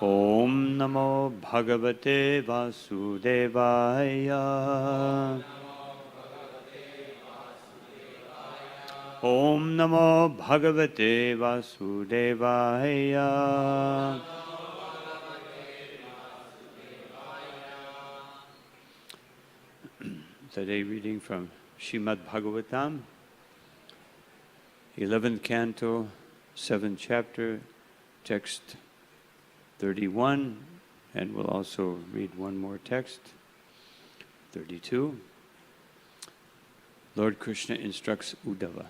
Om Namo Bhagavate Vasudevaya. Om Namo Bhagavate Vasudevaya. Today reading from Srimad Bhagavatam, 11th canto, 7th chapter, text 31, and we'll also read one more text, 32. Lord Krishna instructs Uddhava.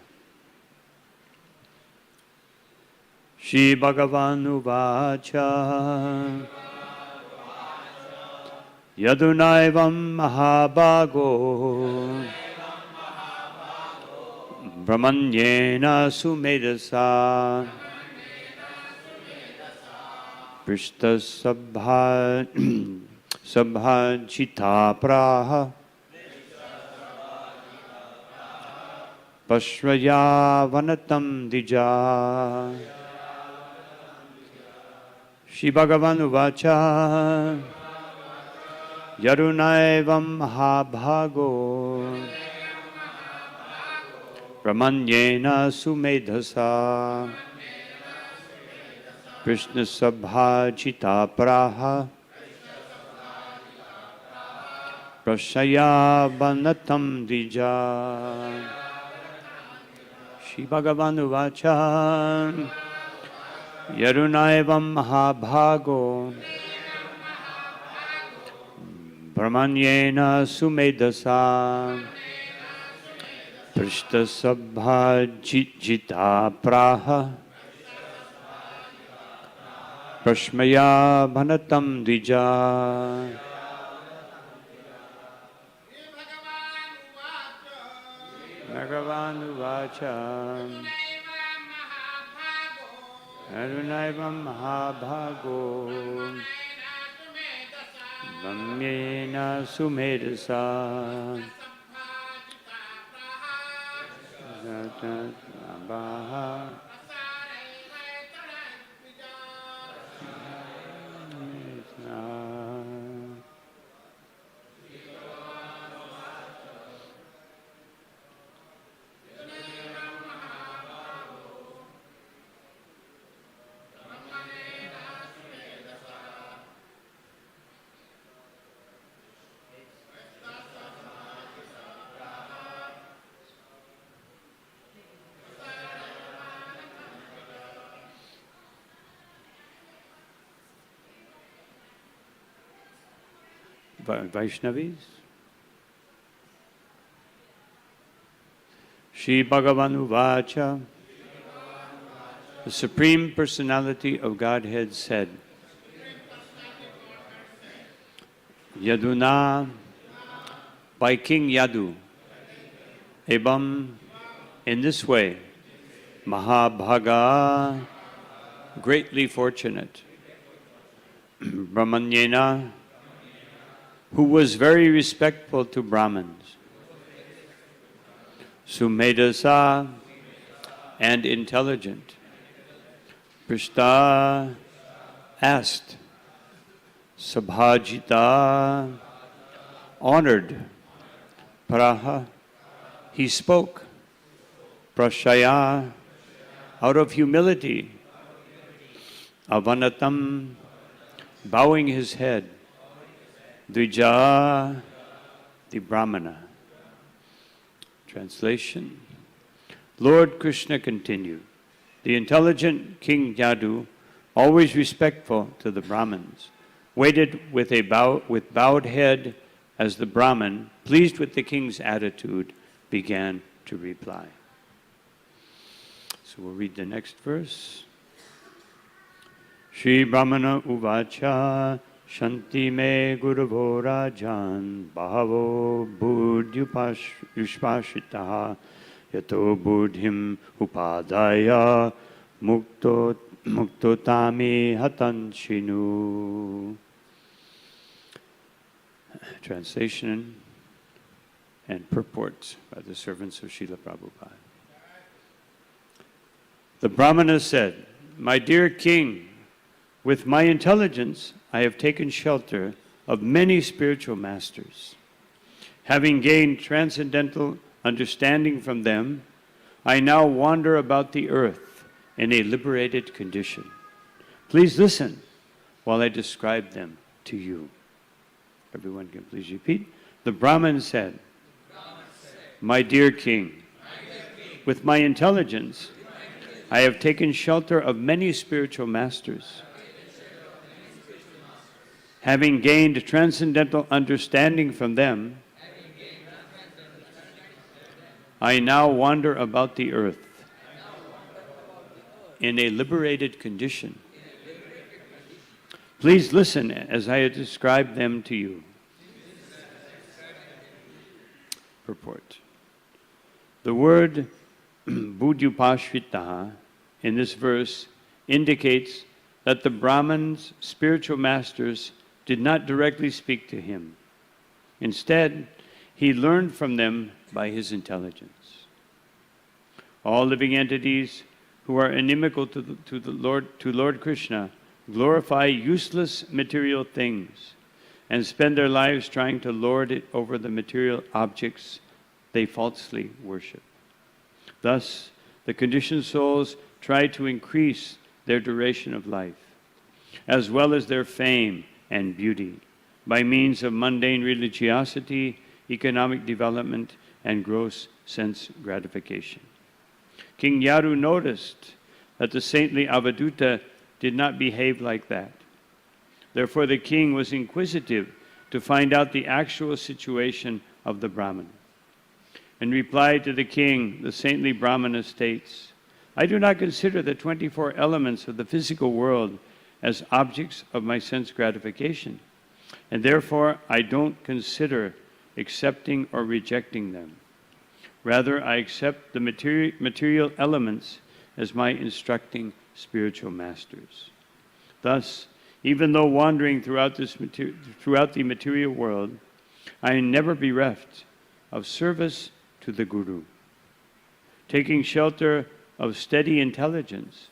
Shri Bhagavan Uvacha Yadunaivam Mahabhago Brahmanyena Sumedasa Prishta Sabhajita Praha Pashvaya Vanatam Dija. Shri Bhagavan Uvacha Yarunaivam Mahabhago Brahmanyena Sumedhasa Krishna Sabhajita Praha Prashaya Vanatam Dija. Shri Bhagavan Uvacha Yarunaivam Mahabhago Brahmanyena Sumedhasa Prishta Sabhajita Praha Prashmaya Bhanatam Dija. Bhagavan Uvacha Arunaivam Mahabhago Brahmanyena Sumedhasa Vaishnavis. Shri Bhagavan Uvacha. The Supreme Personality of Godhead said, Yaduna, by King Yadu, Ebam, in this way, Mahabhaga, greatly fortunate, Brahmanyena, who was very respectful to Brahmins, Sumedhasa, and intelligent, Prishta, asked, Sabhajita, honored, Praha, he spoke, Prashaya, out of humility, Avanatam, bowing his head, Dvija, the Brahmana. Translation. Lord Krishna continued, the intelligent King Yadu, always respectful to the Brahmins, waited with bowed head as the Brahmin, pleased with the king's attitude, began to reply. So we'll read the next verse. Shri Brahmana Uvacha Shanti me Guravo Rajan Bhavo Buddhyuspashitaha Yato Buddhim Upadaya Muktotami Hatanshinu. Translation and purport by the servants of Srila Prabhupada. The Brahmana said, "My dear king, with my intelligence I have taken shelter of many spiritual masters. Having gained transcendental understanding from them, I now wander about the earth in a liberated condition. Please listen while I describe them to you." Everyone can please repeat. The Brahman said, "My dear king, with my intelligence, I have taken shelter of many spiritual masters. Having gained transcendental understanding from them, I now wander about the earth in a liberated condition. Please listen as I describe them to you." Purport. The word Buddhyupashvitaha in this verse indicates that the Brahman's spiritual masters did not directly speak to him. Instead, he learned from them by his intelligence. All living entities who are inimical to Lord Krishna glorify useless material things and spend their lives trying to lord it over the material objects they falsely worship. Thus, the conditioned souls try to increase their duration of life, as well as their fame and beauty, by means of mundane religiosity, economic development, and gross sense gratification. King Yadu noticed that the saintly Avadhuta did not behave like that. Therefore, the king was inquisitive to find out the actual situation of the Brahmana. In reply to the king, the saintly Brahmana states, "I do not consider the 24 elements of the physical world as objects of my sense gratification, and therefore I don't consider accepting or rejecting them. Rather, I accept the material elements as my instructing spiritual masters." Thus, even though wandering throughout the material world, I am never bereft of service to the Guru. Taking shelter of steady intelligence,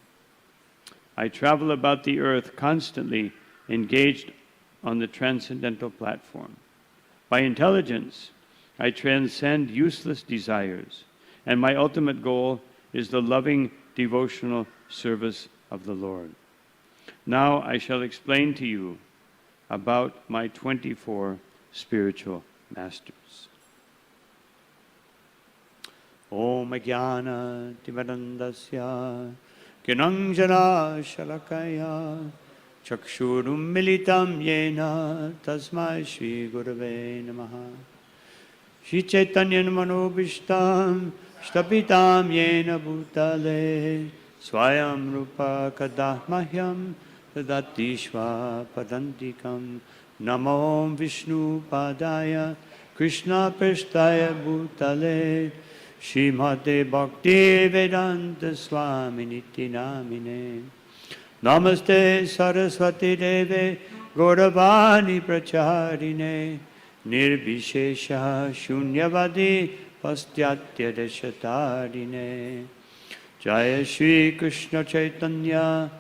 I travel about the earth constantly engaged on the transcendental platform. By intelligence, I transcend useless desires, and my ultimate goal is the loving devotional service of the Lord. Now I shall explain to you about my 24 spiritual masters. Om Jnana Timirandasya Kinanjana Shalakaya Chakshurum Militam Yena Tasmai Shri Gurave Namaha Shri Chaitanya Manobishtam Shtapitam Yena Bhutale Swayam Rupa Kadahmahyam Tadatishva Padantikam Namo Vishnu Padaya Krishna Prasthaya Bhutale Srimate Bhakti Vedanta Swami Niti Namine Namaste Saraswati Deve Gauravani Pracharine Nirvishesha Shunyavadi Pastyatya Deshatarine Jaya Shri Krishna Chaitanya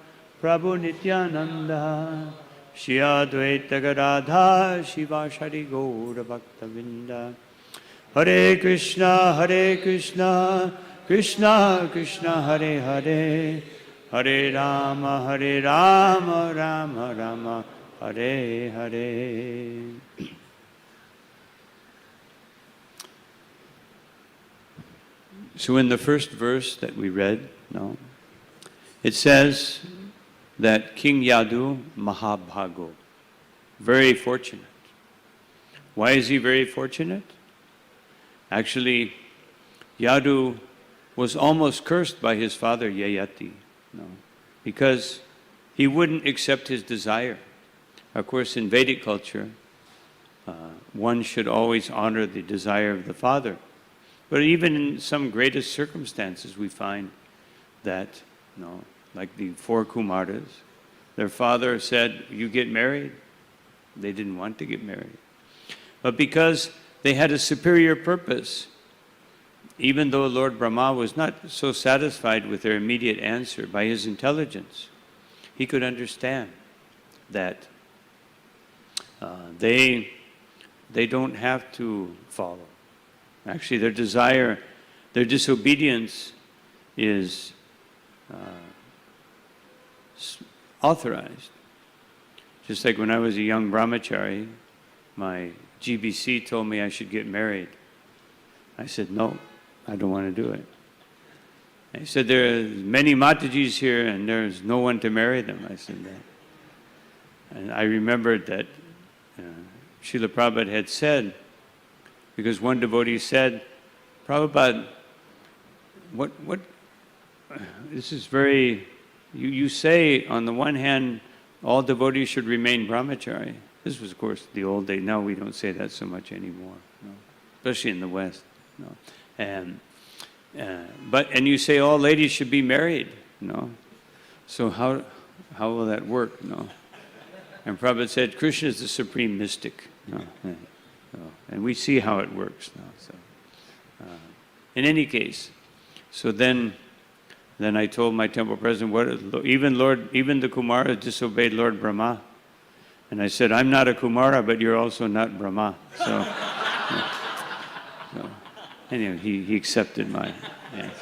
Prabhu Nityananda Shri Advaita Gadadha Shivashari Gaura Bhaktavinda Hare Krishna, Krishna Krishna, Hare Hare, Hare Rama, Rama Rama, Hare Hare. So in the first verse that we read, it says that King Yadu Mahabhago, very fortunate. Why is he very fortunate? Actually, Yadu was almost cursed by his father Yayati, because he wouldn't accept his desire. Of course, in Vedic culture, one should always honor the desire of the father. But even in some greatest circumstances, we find that, like the 4 Kumaras, their father said, "You get married." They didn't want to get married. But because they had a superior purpose, even though Lord Brahma was not so satisfied with their immediate answer, by his intelligence, he could understand that they don't have to follow. Actually, their desire, their disobedience is authorized. Just like when I was a young brahmachari, my GBC told me I should get married. I said, no, I don't want to do it. He said, there are many Matajis here and there's no one to marry them. I said that. And I remembered that Srila Prabhupada had said, because one devotee said, Prabhupada, what this is very, you say on the one hand, all devotees should remain brahmachari. This was, of course, the old day. Now we don't say that so much anymore, no. Especially in the West. No. And you say all ladies should be married, no. So how will that work, no? And Prabhupada said, Krishna is the supreme mystic, no. And we see how it works now. So, in any case, so then I told my temple president, even the Kumara disobeyed Lord Brahma. And I said, I'm not a Kumara, but you're also not Brahma. So, anyway, he accepted my yes.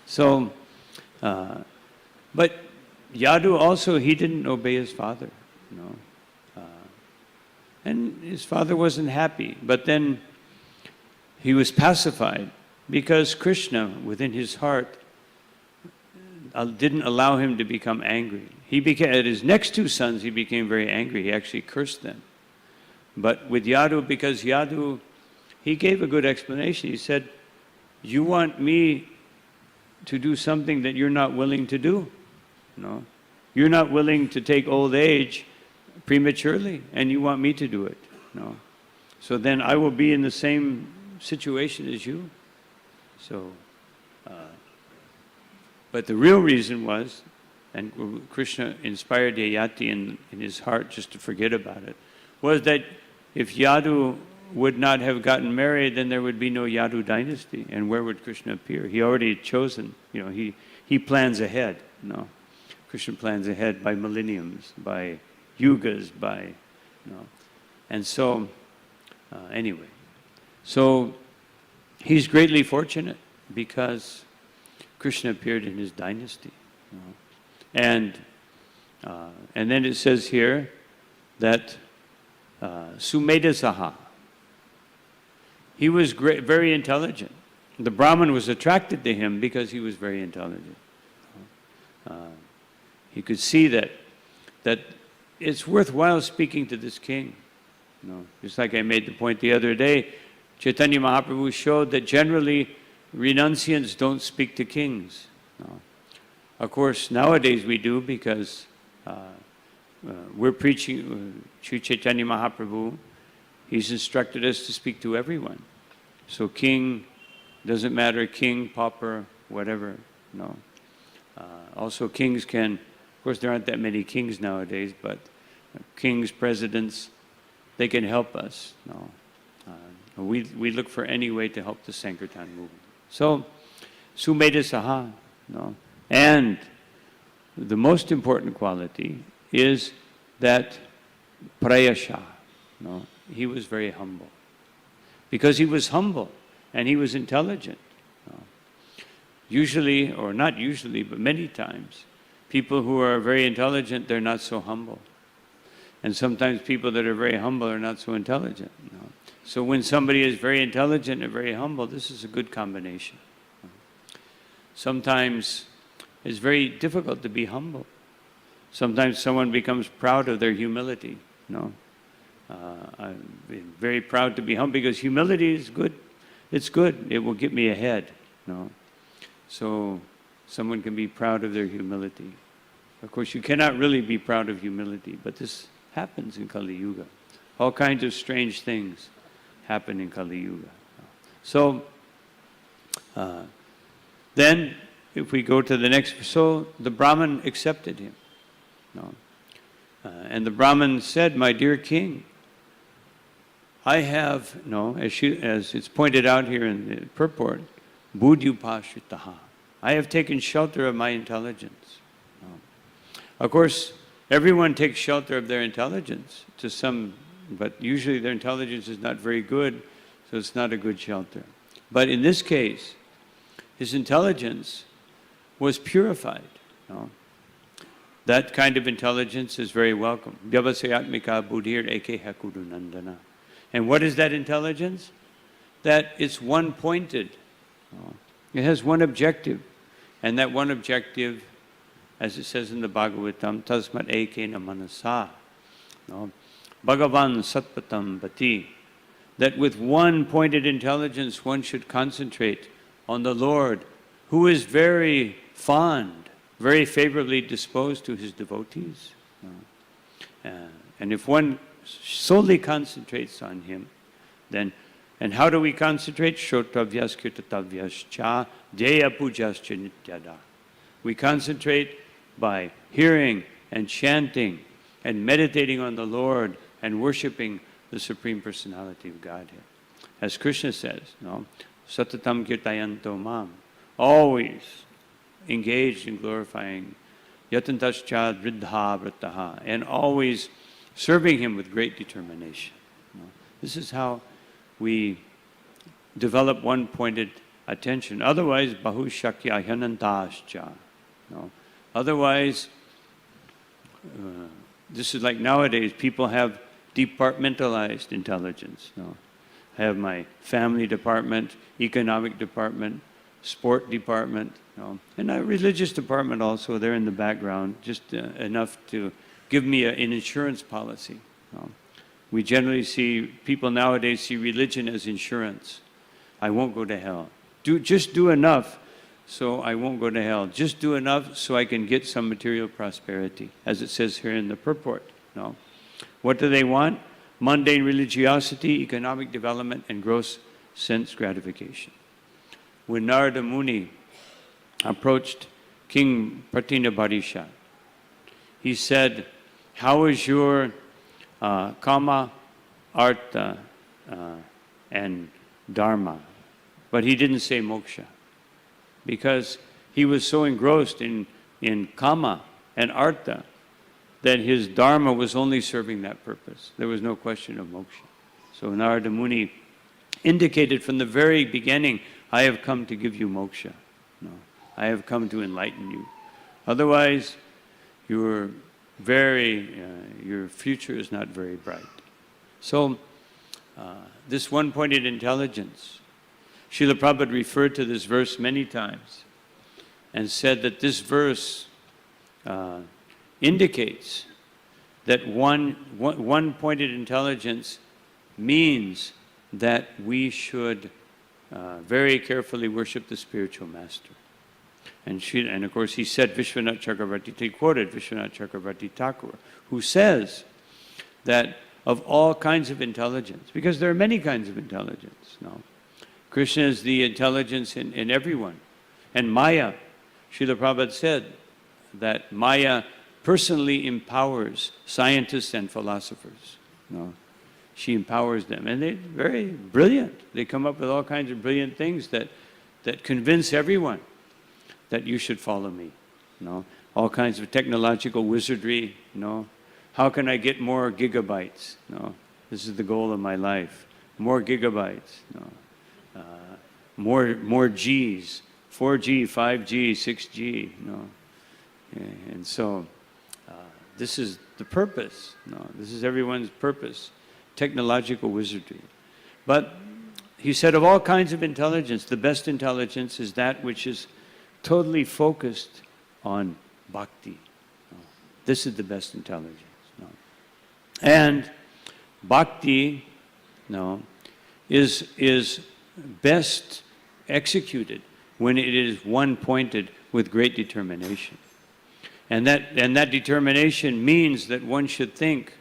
So, but Yadu also, he didn't obey his father, you know. And his father wasn't happy, but then he was pacified because Krishna, within his heart, didn't allow him to become angry. At his next two sons, he became very angry. He actually cursed them. But with Yadu, because Yadu, he gave a good explanation. He said, you want me to do something that you're not willing to do. No? You're not willing to take old age prematurely, and you want me to do it. No? So then I will be in the same situation as you. So, but the real reason was, and Krishna inspired Yayati in his heart just to forget about it, was that if Yadu would not have gotten married, then there would be no Yadu dynasty. And where would Krishna appear? He already had chosen, you know, he plans ahead, you know. Krishna plans ahead by millenniums, by yugas, by, you know. And so, anyway, so he's greatly fortunate because Krishna appeared in his dynasty. You know. And then it says here that Sumedha, he was very intelligent. The Brahman was attracted to him because he was very intelligent. He could see that it's worthwhile speaking to this king. You know, just like I made the point the other day, Chaitanya Mahaprabhu showed that generally renunciants don't speak to kings. No. Of course, nowadays we do because we're preaching, Sri Chaitanya Mahaprabhu, he's instructed us to speak to everyone. So king, doesn't matter, king, pauper, whatever, no. Also kings can, of course there aren't that many kings nowadays, but kings, presidents, they can help us, no. We look for any way to help the Sankirtan movement. So, Sumedha Saha, no. And the most important quality is that Prayasha, no. He was very humble. Because he was humble and he was intelligent. No. Usually, or not usually, but many times, people who are very intelligent, they're not so humble. And sometimes people that are very humble are not so intelligent. No. So when somebody is very intelligent and very humble, this is a good combination. Sometimes it's very difficult to be humble. Sometimes someone becomes proud of their humility. No, I'm very proud to be humble because humility is good. It's good. It will get me ahead. No, so someone can be proud of their humility. Of course, you cannot really be proud of humility, but this happens in Kali Yuga. All kinds of strange things happen in Kali Yuga. So then, if we go to the next, so the Brahman accepted him. No. And the Brahman said, my dear king, I have, no, as it's pointed out here in the purport, buddhyupashitaha. I have taken shelter of my intelligence. No. Of course, everyone takes shelter of their intelligence to some, but usually their intelligence is not very good, so it's not a good shelter. But in this case, his intelligence was purified. No. That kind of intelligence is very welcome. Vyavasayatmika buddhir ekeha kudunandana. And what is that intelligence? That it's one-pointed. It has one objective. And that one objective, as it says in the Bhagavatam, tasmat ekena manasa. Bhagavan satpatam bhati. That with one pointed intelligence, one should concentrate on the Lord, who is very fond, very favorably disposed to his devotees. And if one solely concentrates on him, then, and how do we concentrate? Shrotavyas kirtatavyas cha jaya pujaschya nityada. We concentrate by hearing and chanting and meditating on the Lord and worshiping the Supreme Personality of Godhead. As Krishna says, no, satatam kirtayanto mam, always engaged in glorifying yatantascha riddha vrataha, and always serving him with great determination. This is how we develop one-pointed attention. Otherwise, bahu shakya hyanantascha. Otherwise, this is like nowadays, people have departmentalized intelligence. I have my family department, economic department, sport department, and a religious department also. They're in the background, just enough to give me an insurance policy. We generally see, people nowadays see religion as insurance. I won't go to hell. Just do enough so I won't go to hell. Just do enough so I can get some material prosperity, as it says here in the purport. What do they want? Mundane religiosity, economic development, and gross sense gratification. When Narada Muni approached King Pratinabharisha, he said, how is your kama, artha, and dharma? But he didn't say moksha, because he was so engrossed in kama and artha that his dharma was only serving that purpose. There was no question of moksha. So Narada Muni indicated from the very beginning, I have come to give you moksha. I have come to enlighten you. Otherwise, your future is not very bright. So, this one-pointed intelligence, Srila Prabhupada referred to this verse many times and said that this verse indicates that one-pointed intelligence means that we should very carefully worship the spiritual master. And of course he said, Vishwanath Chakravarti, he quoted Vishwanath Chakravarti Thakur, who says that of all kinds of intelligence, because there are many kinds of intelligence, Krishna is the intelligence in everyone. And Maya, Srila Prabhupada said that Maya personally empowers scientists and philosophers. She empowers them. And they're very brilliant. They come up with all kinds of brilliant things that convince everyone that you should follow me. All kinds of technological wizardry. How can I get more gigabytes? This is the goal of my life. More gigabytes. More Gs. 4G, 5G, 6G. And so this is the purpose. This is everyone's purpose. Technological wizardry. But he said of all kinds of intelligence, the best intelligence is that which is totally focused on bhakti. This is the best intelligence. And bhakti is best executed when it is one-pointed with great determination. And that determination means that one should think,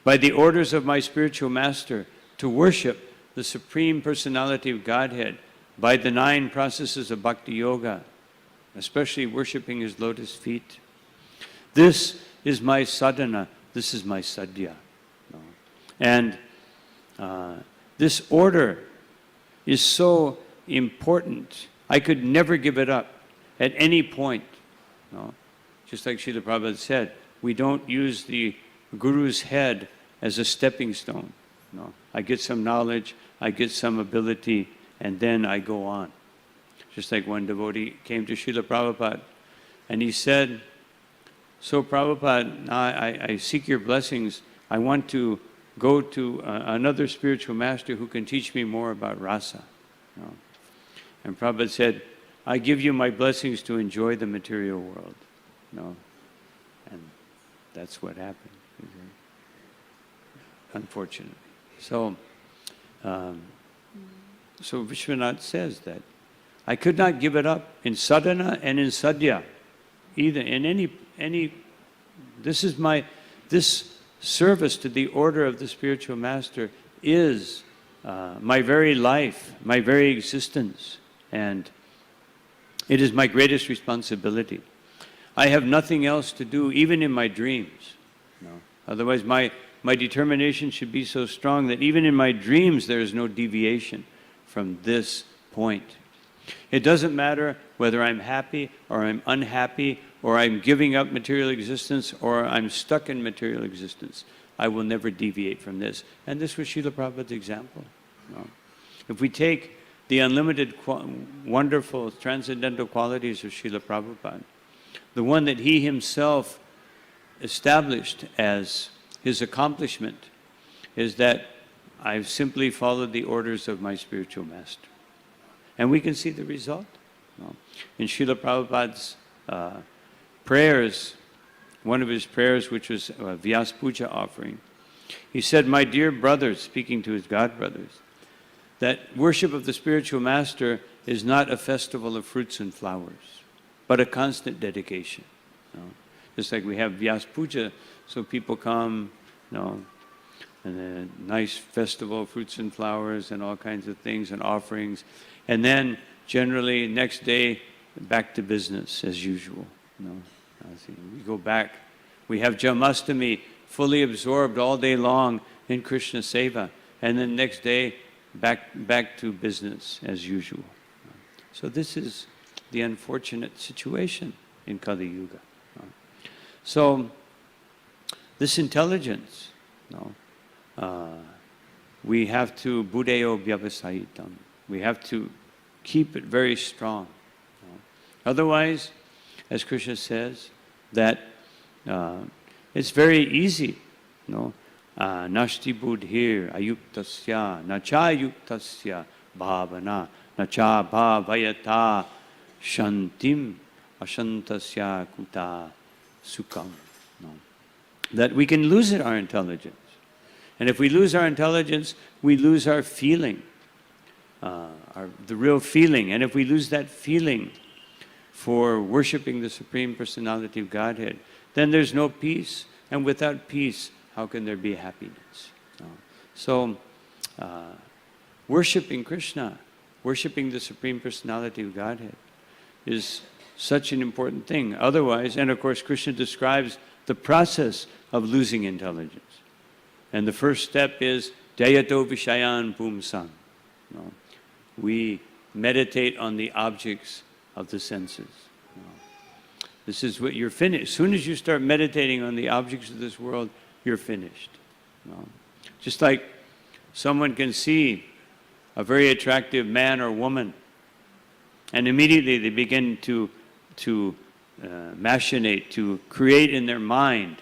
by the orders of my spiritual master, to worship the Supreme Personality of Godhead by the 9 processes of Bhakti Yoga, especially worshiping his lotus feet. This is my sadhana, this is my sadhya. And this order is so important. I could never give it up at any point. No? Just like Srila Prabhupada said, we don't use the Guru's head as a stepping stone. No? I get some knowledge, I get some ability, and then I go on. Just like one devotee came to Srila Prabhupada, and he said, "So Prabhupada, I seek your blessings. I want to go to another spiritual master who can teach me more about rasa." No? And Prabhupada said, "I give you my blessings to enjoy the material world." No? And that's what happened, unfortunately. So Vishwanath says that I could not give it up in sadhana and in sadhya, either in any. This service to the order of the spiritual master is my very life, my very existence, and it is my greatest responsibility. I have nothing else to do, even in my dreams. No. Otherwise, my determination should be so strong that even in my dreams there is no deviation from this point. It doesn't matter whether I'm happy or I'm unhappy or I'm giving up material existence or I'm stuck in material existence. I will never deviate from this. And this was Srila Prabhupada's example. No. If we take the unlimited, wonderful, transcendental qualities of Srila Prabhupada, the one that he himself established as his accomplishment is that I've simply followed the orders of my spiritual master. And we can see the result. No. In Srila Prabhupada's prayers, one of his prayers, which was a Vyas Puja offering, he said, "My dear brothers," speaking to his God brothers, that worship of the spiritual master is not a festival of fruits and flowers, but a constant dedication. You know? Just like we have Vyas Puja, so people come, you know, and a nice festival of fruits and flowers and all kinds of things and offerings. And then generally next day, back to business as usual. You know? We go back. We have Janmashtami fully absorbed all day long in Krishna Seva. And then next day, back to business as usual. So this is the unfortunate situation in Kali Yuga. So this intelligence, we have to buddhayo vyavasayitam. We have to keep it very strong. Otherwise, as Krishna says, that it's very easy, nashti buddhir ayuktasya nacha yuktasya bhavana nacha bhavayata shantim ashantasya kuta sukham. That we can lose our intelligence. And if we lose our intelligence, we lose our feeling, the real feeling. And if we lose that feeling for worshiping the Supreme Personality of Godhead, then there's no peace. And without peace, how can there be happiness? So, worshiping Krishna, worshiping the Supreme Personality of Godhead is such an important thing. Otherwise, and of course, Krishna describes the process of losing intelligence. And the first step is Jayato Vishayan Pumsam. We meditate on the objects of the senses. This is what you're finished. As soon as you start meditating on the objects of this world, you're finished. Just like someone can see a very attractive man or woman, and immediately they begin to machinate, to create in their mind,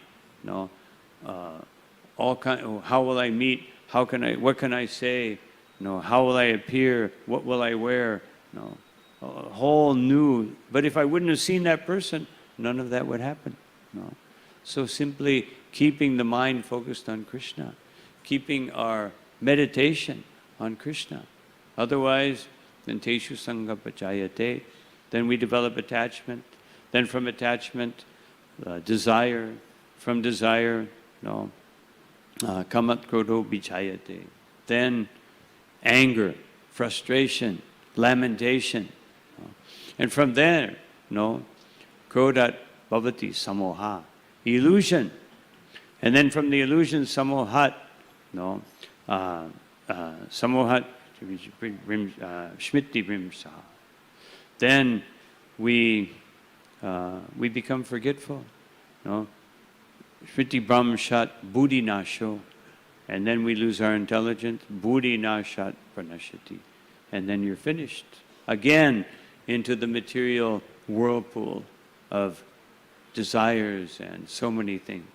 all kind. How will I meet? How can I? What can I say? How will I appear? What will I wear? A whole new. But if I wouldn't have seen that person, none of that would happen. So simply keeping the mind focused on Krishna, keeping our meditation on Krishna. Otherwise, then teshu sangha pachayate. Then we develop attachment. Then from attachment, desire. From desire, kamat krodho bichayate. Then anger, frustration, lamentation. And from there, krodat bhavati samoha, illusion. And then from the illusion, samohat, samohat shmiti vrimsa. Then we become forgetful. No? Shmiti brahmshat buddhi nasho. And then we lose our intelligence. Buddhi nashat pranashati. And then you're finished. Again, into the material whirlpool of desires and so many things.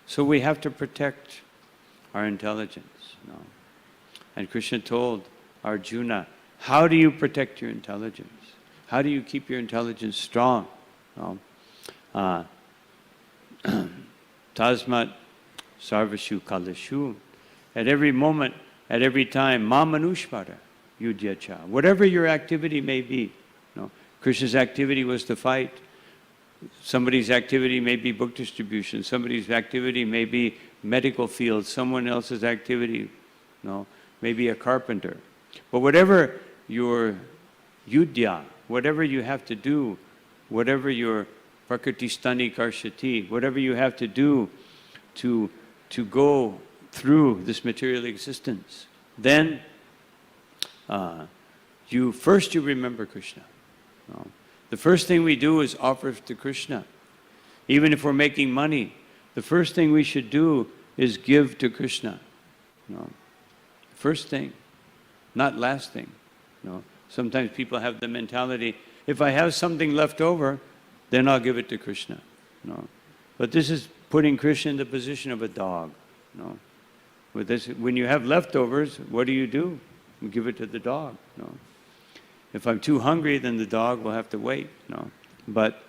So we have to protect our intelligence. No? And Krishna told Arjuna, how do you protect your intelligence? How do you keep your intelligence strong? No? Tasmat sarvashu kalashu. At every moment, at every time, ma manushvara yudhyacha. Whatever your activity may be. No? Krishna's activity was to fight. Somebody's activity may be book distribution. Somebody's activity may be medical field. Someone else's activity, may be a carpenter. But whatever your yudhya, whatever you have to do, whatever your prakriti stani karshati, whatever you have to do to go through this material existence, then you remember Krishna. The first thing we do is offer to Krishna. Even if we're making money, the first thing we should do is give to Krishna. First thing, not last thing. Sometimes people have the mentality, if I have something left over, then I'll give it to Krishna. But this is putting Krishna in the position of a dog. With this, when you have leftovers, what do? You give it to the dog. If I'm too hungry, then the dog will have to wait. But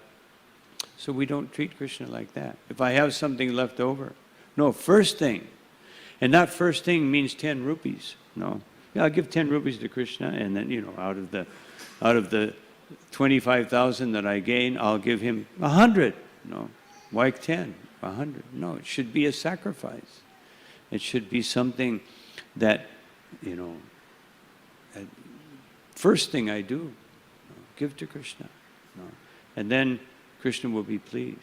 so we don't treat Krishna like that. If I have something left over, first thing, and that first thing means 10 rupees. I'll give 10 rupees to Krishna, and then out of the 25,000 that I gain, I'll give him 100. Why 10? 100? No, it should be a sacrifice. It should be something that first thing I do, give to Krishna. And then Krishna will be pleased.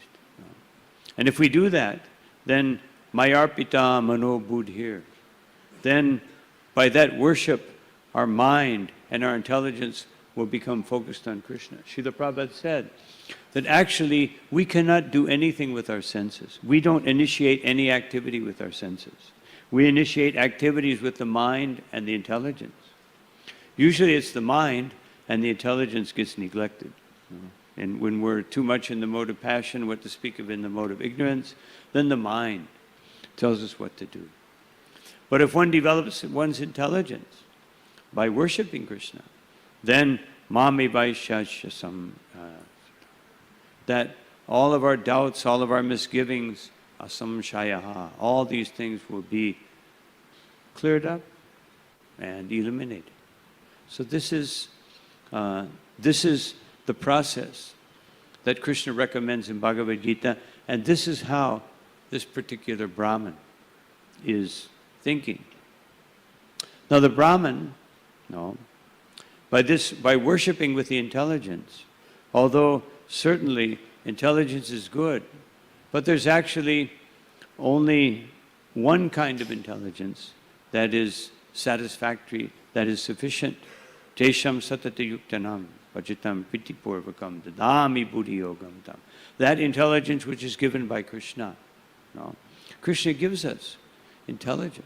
And if we do that, then mayarpita mano buddhir. Then by that worship, our mind and our intelligence will become focused on Krishna. Srila Prabhupada said that actually we cannot do anything with our senses. We don't initiate any activity with our senses. We initiate activities with the mind and the intelligence. Usually it's the mind and the intelligence gets neglected. And when we're too much in the mode of passion, what to speak of in the mode of ignorance, then the mind tells us what to do. But if one develops one's intelligence by worshiping Krishna, then mame vaishashasam, that all of our doubts, all of our misgivings, asamshayaha, all these things will be cleared up and eliminated. So this is the process that Krishna recommends in Bhagavad Gita, and this is how this particular Brahman is thinking. Now the Brahman, by worshiping with the intelligence, although certainly intelligence is good, but there's actually only one kind of intelligence that is satisfactory, that is sufficient. Tesham satati yuktanam pachitam pitipurvakam dadami buddhi yogam tam. That intelligence which is given by Krishna. Krishna gives us intelligence.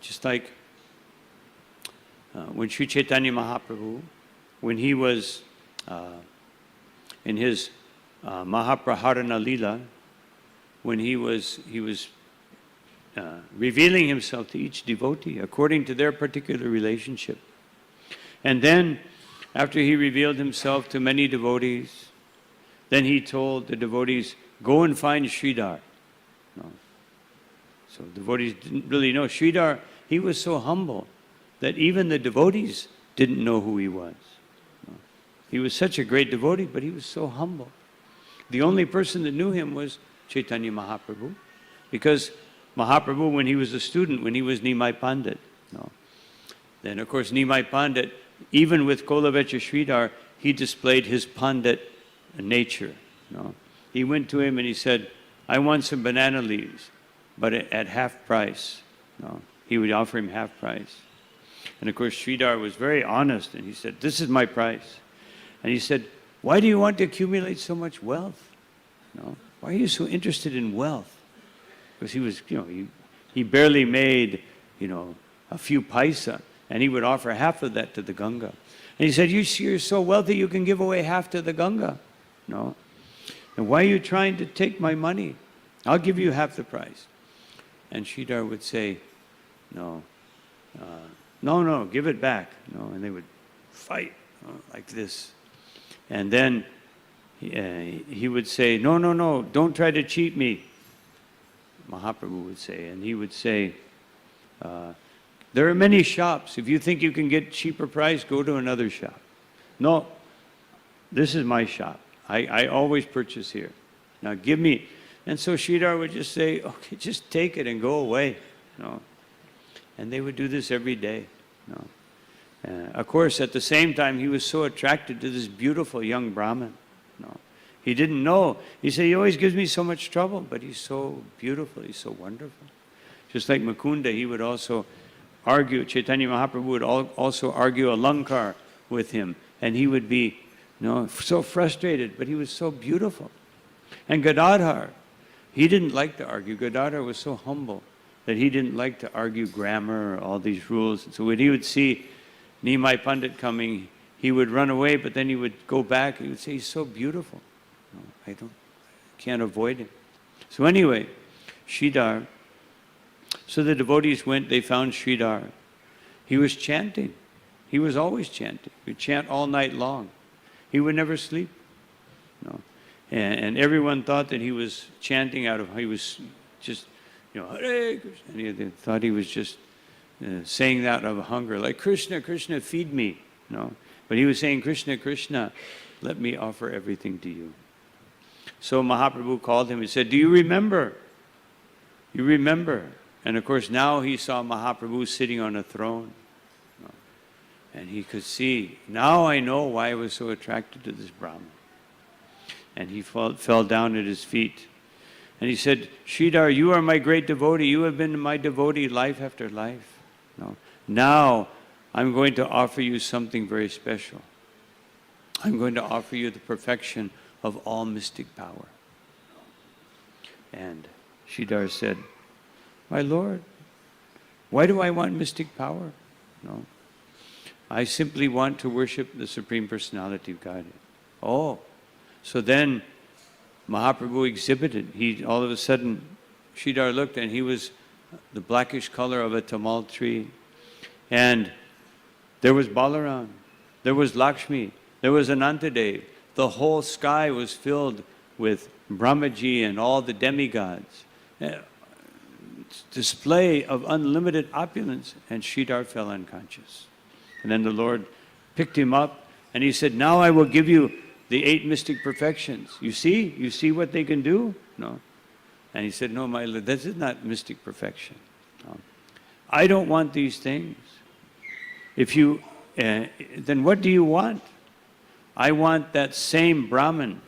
Just like when Sri Chaitanya Mahaprabhu, when he was in his Mahapraharana Lila, when he was revealing himself to each devotee according to their particular relationship. And then, after he revealed himself to many devotees, then he told the devotees, go and find Sridhar. So devotees didn't really know. Sridhar, he was so humble that even the devotees didn't know who he was. He was such a great devotee, but he was so humble. The only person that knew him was Chaitanya Mahaprabhu, because Mahaprabhu, when he was a student, when he was Nimai Pandit, then of course Nimai Pandit, even with Kolavecha Sridhar, he displayed his Pandit nature. He went to him and he said, I want some banana leaves, but at half price. he would offer him half price. And of course, Sridhar was very honest, and he said, "This is my price." And he said, "Why do you want to accumulate so much wealth? Why are you so interested in wealth?" Because he was, he barely made, a few paisa, and he would offer half of that to the Ganga. And he said, "You're so wealthy, you can give away half to the Ganga. No. And why are you trying to take my money? I'll give you half the price." And Sridhar would say, "No, no, give it back." And they would fight like this. And then he would say, no, don't try to cheat me," Mahaprabhu would say. And he would say, "There are many shops. If you think you can get cheaper price, go to another shop. No, this is my shop. I always purchase here. Now give me." And so Sridhar would just say, "Okay, just take it and go away." And they would do this every day. Of course, at the same time, he was so attracted to this beautiful young Brahmin. He didn't know. He said, "He always gives me so much trouble, but he's so beautiful, he's so wonderful." Just like Mukunda, he would also argue, Chaitanya Mahaprabhu would also argue Alankar with him. And he would be so frustrated, but he was so beautiful. And Gadadhar, he didn't like to argue. Gadadhar was so humble that he didn't like to argue grammar or all these rules. And so when he would see Nimai Pandit coming, he would run away, but then he would go back. He would say, "He's so beautiful. I can't avoid him." So anyway, Sridhar, so the devotees went, they found Sridhar. He was chanting. He was always chanting. He would chant all night long. He would never sleep. And everyone thought that he was chanting he was just, Hare Krishna. And they thought he was just saying that out of hunger, like, "Krishna, Krishna, feed me." But he was saying, "Krishna, Krishna, let me offer everything to you." So Mahaprabhu called him and said, "Do you remember? You remember?" And of course, now he saw Mahaprabhu sitting on a throne. And he could see, now I know why I was so attracted to this Brahman. And he fell down at his feet. And he said, "Sridhar, you are my great devotee. You have been my devotee life after life. Now I'm going to offer you something very special. I'm going to offer you the perfection of all mystic power." And Sridhar said, "My Lord, why do I want mystic power? I simply want to worship the Supreme Personality of Godhead." Oh, so then Mahaprabhu exhibited. All of a sudden, Sridhar looked, and he was the blackish color of a tamal tree. And there was Balaram, there was Lakshmi, there was Anantadev. The whole sky was filled with Brahmaji and all the demigods. Display of unlimited opulence, and Sridhar fell unconscious. And then the Lord picked him up, and he said, "Now I will give you the 8 mystic perfections. You see what they can do?" And he said, "No, my Lord, this is not mystic perfection. I don't want these things. Then what do you want? I want that same Brahman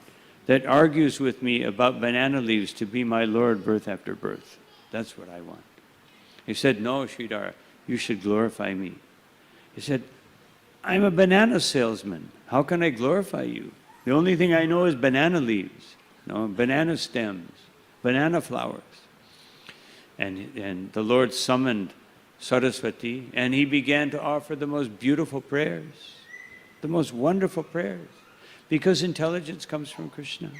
that argues with me about banana leaves to be my Lord birth after birth. That's what I want." He said, "No, Sridhar, you should glorify me." He said, "I'm a banana salesman. How can I glorify you? The only thing I know is banana leaves, banana stems, banana flowers." And the Lord summoned Saraswati, and he began to offer the most beautiful prayers, the most wonderful prayers, because intelligence comes from Krishna.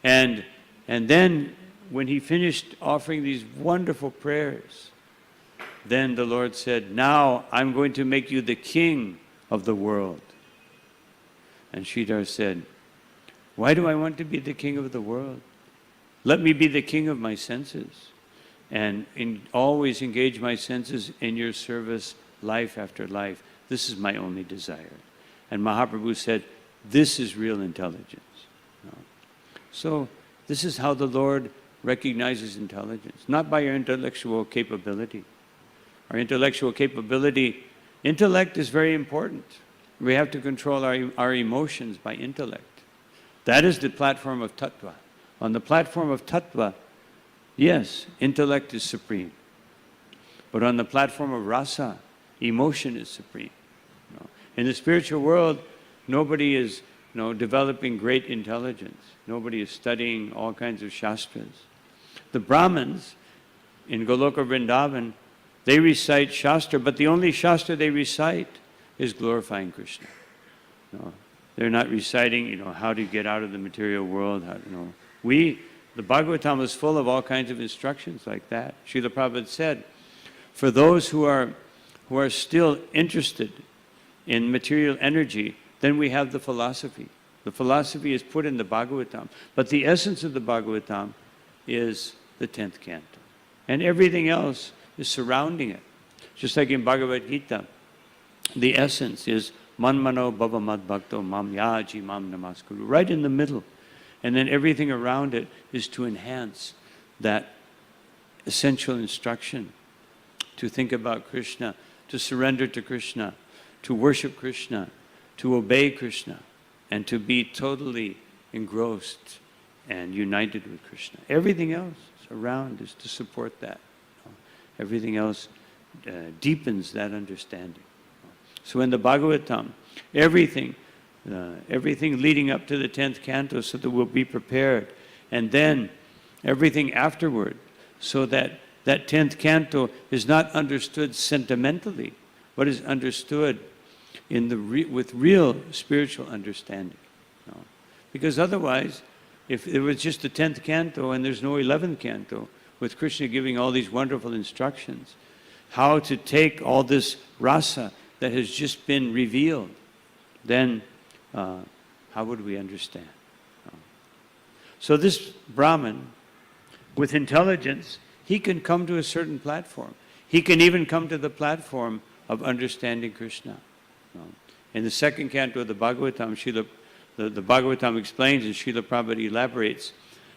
And then when he finished offering these wonderful prayers, then the Lord said, "Now I'm going to make you the king of the world." And Sridhar said, "Why do I want to be the king of the world? Let me be the king of my senses and always engage my senses in your service life after life. This is my only desire." And Mahaprabhu said, "This is real intelligence." So this is how the Lord recognizes intelligence, not by our intellectual capability. Our intellectual capability, intellect is very important. We have to control our emotions by intellect. That is the platform of tattva. On the platform of tattva, yes, intellect is supreme. But on the platform of rasa, emotion is supreme. In the spiritual world, nobody is developing great intelligence. Nobody is studying all kinds of shastras. The Brahmins in Goloka Vrindavan, they recite shastra, but the only shastra they recite is glorifying Krishna. They're not reciting, how to get out of the material world. The Bhagavatam is full of all kinds of instructions like that. Srila Prabhupada said, for those who are still interested in material energy, then we have the philosophy. The philosophy is put in the Bhagavatam. But the essence of the Bhagavatam is the 10th canto. And everything else is surrounding it. Just like in Bhagavad Gita, the essence is Manmano Bhava Mad Bhakto Mam Yaji Mam Namaskuru, right in the middle. And then everything around it is to enhance that essential instruction, to think about Krishna, to surrender to Krishna, to worship Krishna, to obey Krishna, and to be totally engrossed and united with Krishna. Everything else around is to support that. Everything else deepens that understanding. So in the Bhagavatam, everything leading up to the 10th canto so that we'll be prepared, and then everything afterward so that that 10th canto is not understood sentimentally, but is understood with real spiritual understanding. Because otherwise, if it was just the 10th canto and there's no 11th canto, with Krishna giving all these wonderful instructions, how to take all this rasa that has just been revealed, then how would we understand? So this Brahman, with intelligence, he can come to a certain platform. He can even come to the platform of understanding Krishna. In the second canto of the Bhagavatam, the Bhagavatam explains, and Srila Prabhupada elaborates,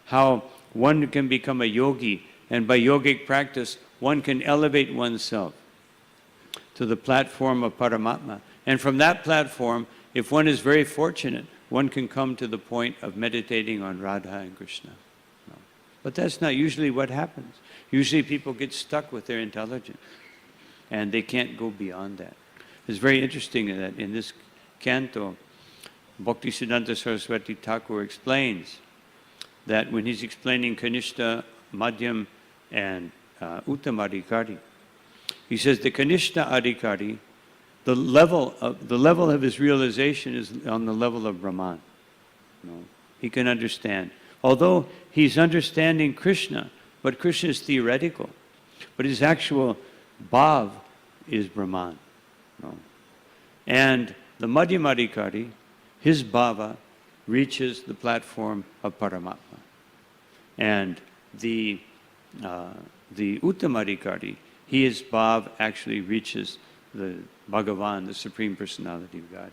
how one can become a yogi, and by yogic practice, one can elevate oneself to the platform of Paramatma. And from that platform, if one is very fortunate, one can come to the point of meditating on Radha and Krishna. But that's not usually what happens. Usually people get stuck with their intelligence, and they can't go beyond that. It's very interesting that in this canto, Bhaktisiddhanta Saraswati Thakur explains that when he's explaining Kanishta, Madhyam, and Uttama Adhikari, he says the Kanishta Adhikari, the level of his realization is on the level of Brahman. He can understand. Although he's understanding Krishna, but Krishna is theoretical, but his actual bhav is Brahman. And the Madhyamadhikari, his bhava reaches the platform of Paramatma. And the Uttamadhikari, his bhav actually reaches the Bhagavan, the Supreme Personality of Godhead.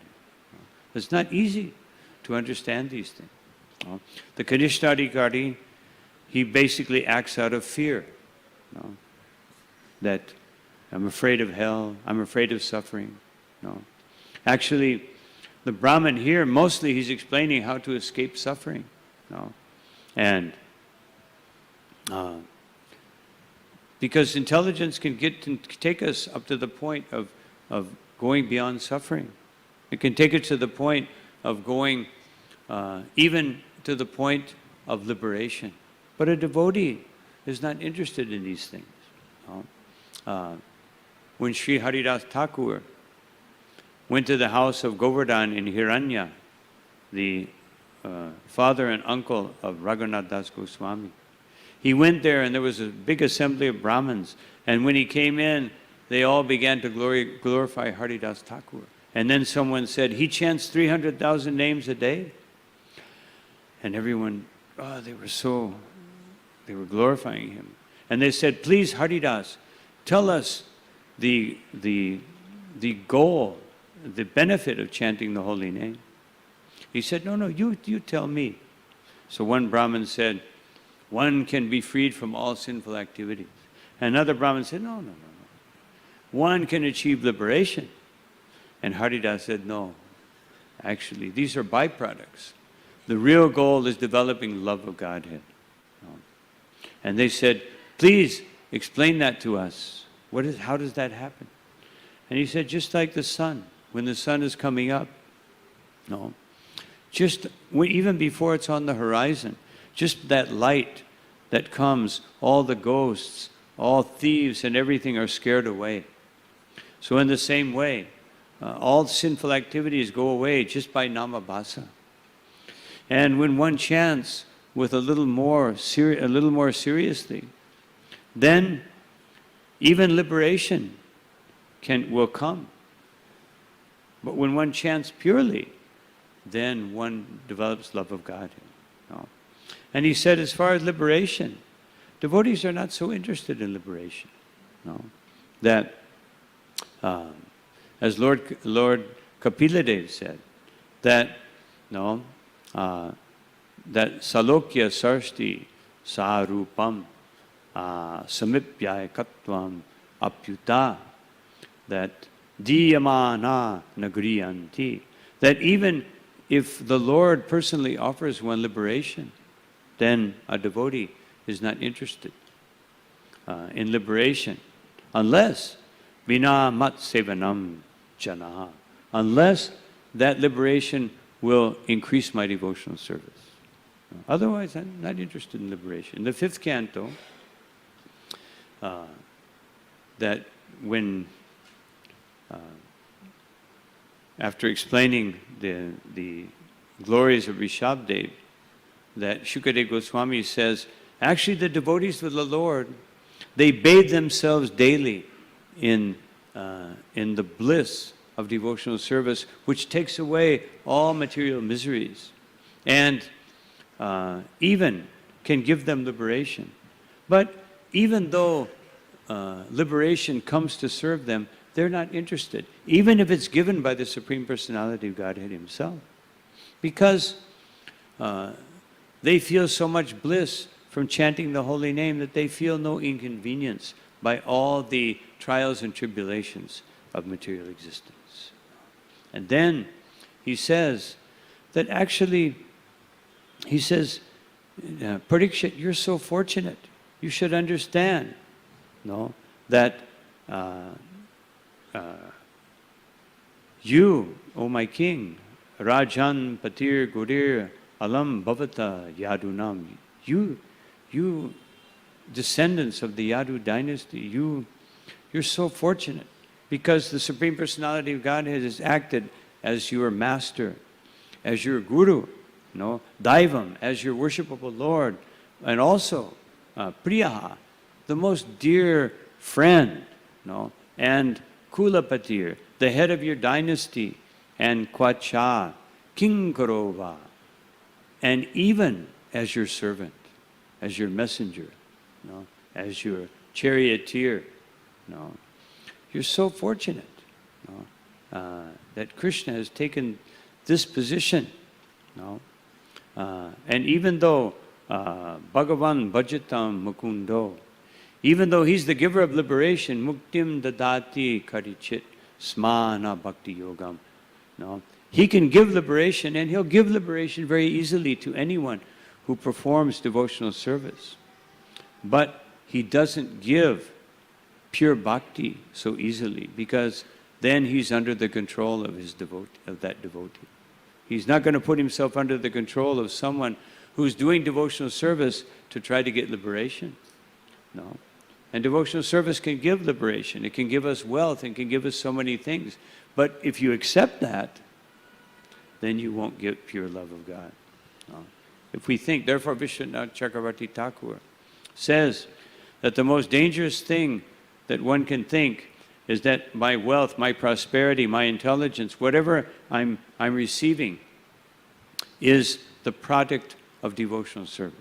It's not easy to understand these things. The Kanishthadhikari, he basically acts out of fear. That I'm afraid of hell, I'm afraid of suffering. Actually, the Brahman here, mostly he's explaining how to escape suffering. And because intelligence can take us up to the point of going beyond suffering. It can take us to the point of going even to the point of liberation. But a devotee is not interested in these things. When Sri Haridas Thakur went to the house of Govardhan in Hiranya, the father and uncle of Raghunath Das Goswami, he went there and there was a big assembly of Brahmins. And when he came in, they all began to glorify Haridas Thakur. And then someone said, he chants 300,000 names a day. And everyone, they were glorifying him. And they said, please, Haridas, tell us the goal, the benefit of chanting the holy name. He said, no, you tell me. So one Brahmin said, one can be freed from all sinful activities. Another Brahmin said, no. One can achieve liberation. And Haridas said, no, actually, these are byproducts. The real goal is developing love of Godhead. And they said, please explain that to us. How does that happen? And he said, just like the sun, when the sun is coming up, no, even before it's on the horizon, just that light that comes, all the ghosts, all thieves and everything are scared away. So in the same way, all sinful activities go away just by namabhasa. And when one chants with a little more seriously, then even liberation will come. But when one chants purely, then one develops love of God. No? And he said, as far as liberation, devotees are not so interested in liberation. No? That, as Lord Kapiladev said, that that salokya sarsti sarupam samipyaya katvam apyuta, that diyamana nagriyanti, that even if the Lord personally offers one liberation, then a devotee is not interested in liberation, unless vina mat sevanam janaha, unless that liberation will increase my devotional service. Otherwise, I'm not interested in liberation. In the 5th canto, that when after explaining the glories of Rishabdev, that Shukadev Goswami says, actually the devotees of the Lord, they bathe themselves daily in the bliss of devotional service, which takes away all material miseries and even can give them liberation. But even though liberation comes to serve them, they're not interested, even if it's given by the Supreme Personality of Godhead Himself, because they feel so much bliss from chanting the holy name that they feel no inconvenience by all the trials and tribulations of material existence. And then he says that actually, he says, Parikshit, you're so fortunate. You should understand, that you, O my king, Rajan Patir Gurir Alam Bhavata Yadunam, you descendants of the Yadu dynasty, you're so fortunate because the Supreme Personality of Godhead has acted as your master, as your guru, Daivam, as your worshipable Lord, and also Priyaha, the most dear friend, and Kulapatir, the head of your dynasty, and Kwacha, King Karova, and even as your servant, as your messenger, as your charioteer. You're so fortunate that Krishna has taken this position. And even though Bhagavan Bhajatam Mukundo, even though he's the giver of liberation, Muktim Dadati Karichit Smana Bhakti Yogam, he can give liberation, and he'll give liberation very easily to anyone who performs devotional service. But he doesn't give pure bhakti so easily, because then he's under the control of that devotee. He's not going to put himself under the control of someone who's doing devotional service to try to get liberation. No. And devotional service can give liberation. It can give us wealth and can give us so many things. But if you accept that, then you won't get pure love of God. No. If we think, therefore Vishwanath Chakravarti Thakur says that the most dangerous thing that one can think is that my wealth, my prosperity, my intelligence, whatever I'm receiving is the product of devotional service.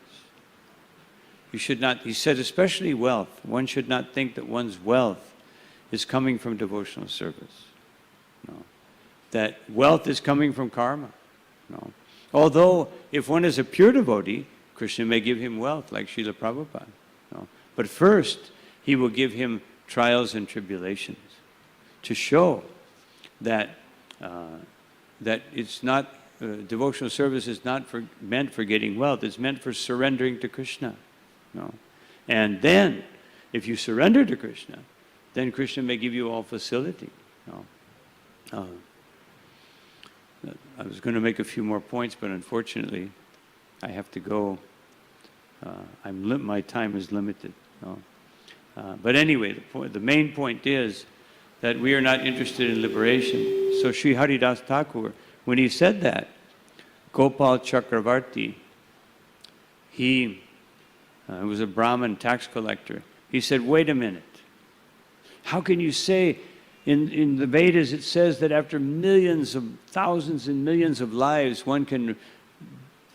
You should not, he said, especially wealth, one should not think that one's wealth is coming from devotional service. No. That wealth is coming from karma. No. Although, if one is a pure devotee, Krishna may give him wealth, like Srila Prabhupada. No. But first, he will give him trials and tribulations to show that that it's not, devotional service is not meant for getting wealth, it's meant for surrendering to Krishna. No. And then, if you surrender to Krishna, then Krishna may give you all facility. I was going to make a few more points, but unfortunately, I have to go. My time is limited. But anyway, the main point is that we are not interested in liberation. So Sri Haridas Thakur, when he said that, Gopal Chakravarti, he was a Brahmin tax collector. He said, wait a minute. How can you say, in the Vedas it says that after millions of, thousands and millions of lives, one can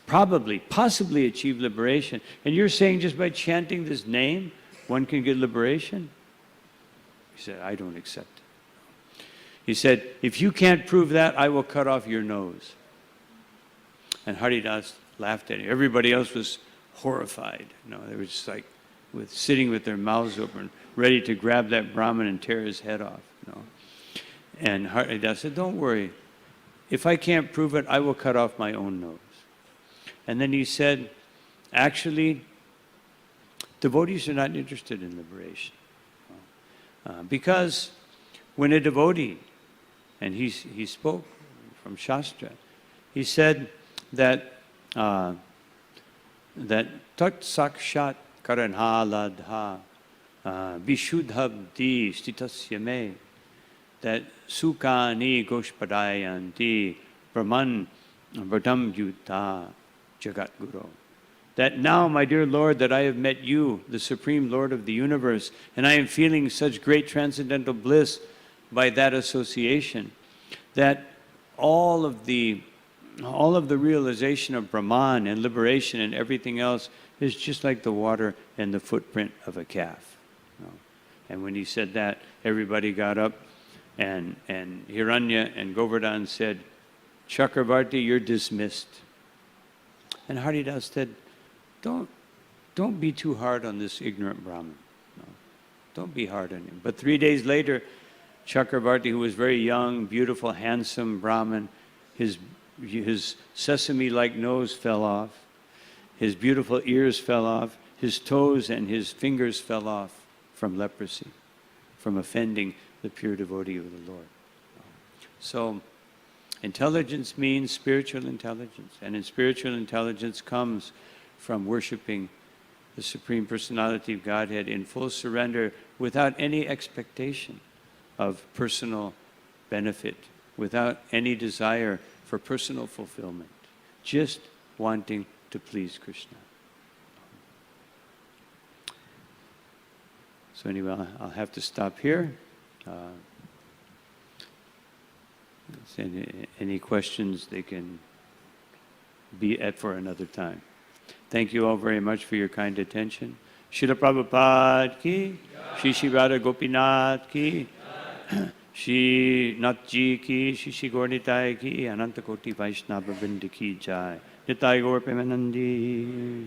possibly achieve liberation. And you're saying just by chanting this name, one can get liberation? He said, I don't accept it. He said, if you can't prove that, I will cut off your nose. And Haridas laughed at him. Everybody else was horrified. They were just like sitting with their mouths open, ready to grab that Brahmin and tear his head off. And Haridas said, don't worry. If I can't prove it, I will cut off my own nose. And then he said, actually, devotees are not interested in liberation. Because when a devotee, and he spoke from Shastra, he said that tat sakshat karanha ladha vishuddhabdi stitasya me, that sukani goshpadayanti brahman vardam yuddha jagat guru. That now, my dear Lord, that I have met you, the Supreme Lord of the universe, and I am feeling such great transcendental bliss by that association, that all of the realization of Brahman and liberation and everything else is just like the water and the footprint of a calf. And when he said that, everybody got up, and Hiranya and Govardhan said, Chakravarti, you're dismissed. And Haridas said, don't be too hard on this ignorant Brahmin. Don't be hard on him. But 3 days later, Chakravarti, who was very young, beautiful, handsome Brahmin, his sesame-like nose fell off, his beautiful ears fell off, his toes and his fingers fell off from leprosy, from offending the pure devotee of the Lord. So, intelligence means spiritual intelligence, and in spiritual intelligence comes from worshiping the Supreme Personality of Godhead in full surrender without any expectation of personal benefit, without any desire for personal fulfillment, just wanting to please Krishna. So anyway, I'll have to stop here. Any questions, they can be at for another time. Thank you all very much for your kind attention. Srila Prabhupada ki, Shri Radha Gopinath ki, Shri Nathji ki, Shri Gaurnitai ki, Ananta Koti Vaishnava Vrinda ki jai. Nitai Gaur Premanandi.